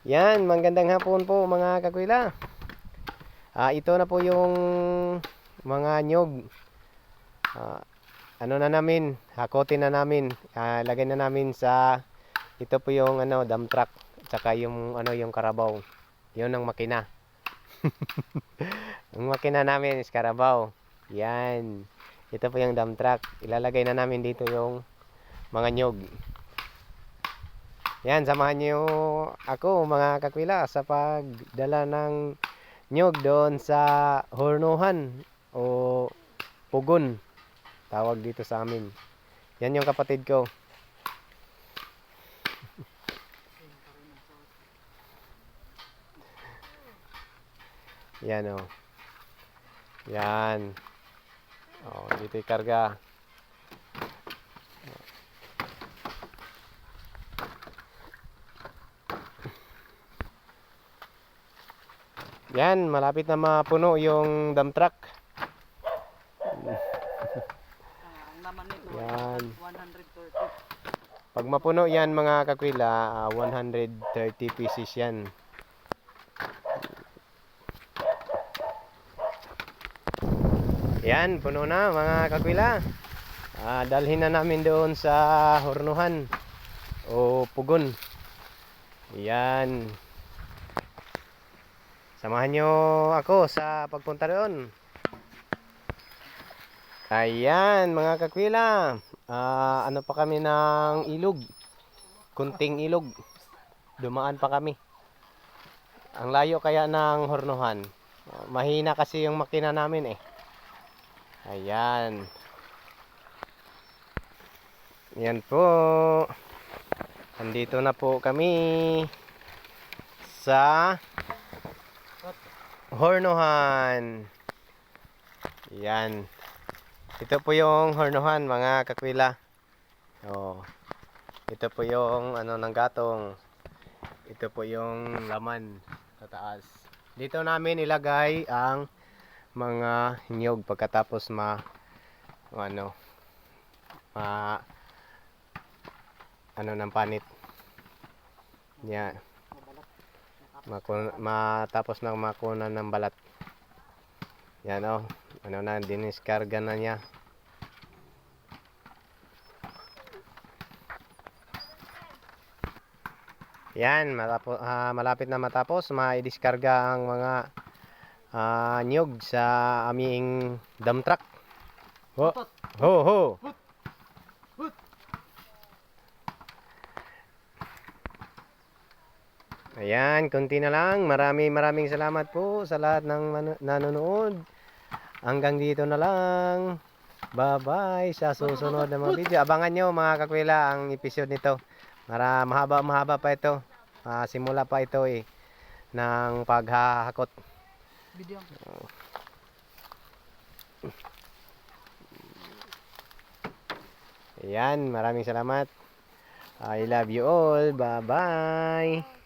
Yan, magandang hapon po mga kakwila. Ito na po yung mga nyog. Ano na namin, hakotin na namin. Lagay na namin sa ito po yung dump truck, tsaka yung yung karabaw. 'Yon ang makina. Ang makina namin is karabaw. Yan. Ito po yung dump truck. Ilalagay na namin dito yung mga nyog. Yan, samahan niyo ako mga kakwila sa pagdala ng nyog doon sa hornuhan o pugon, tawag dito sa amin. Yan yung kapatid ko. Yan o. Yan. Dito ikarga. Yan, malapit na mapuno yung dump truck. Ang naman nito, Yan. 130. Pag mapuno yan mga kakwila, 130 pieces yan. Yan, puno na mga kakwila. Dalhin na namin doon sa hornuhan o pugon. Yan. Samahan nyo ako sa pagpunta doon. Ayan mga kakwila. Ano pa kami ng ilog. Kunting ilog. Dumaan pa kami. Ang layo kaya ng hornuhan. Mahina kasi yung makina namin eh. Ayan. Yan po. Andito na po kami sa hornuhan. Yan. Ito po yung hornuhan mga kakwila. Ito po yung ng gatong. Ito po yung laman sa taas. Dito namin ilagay ang mga nyog pagkatapos ng panit. Yan. Matapos na makunan ng balat. Yan diniskarga na niya. Yan, malapit na matapos, maidiskarga ang mga nyog sa aming dump truck. Ho. Ayan, konti na lang. Maraming salamat po sa lahat ng nanonood. Hanggang dito na lang. Bye-bye sa susunod na mga video. Abangan nyo mga kakwila ang episode nito. Mahaba pa ito. Simula pa ito ng paghahakot. Video. Ayan, maraming salamat. I love you all. Bye-bye.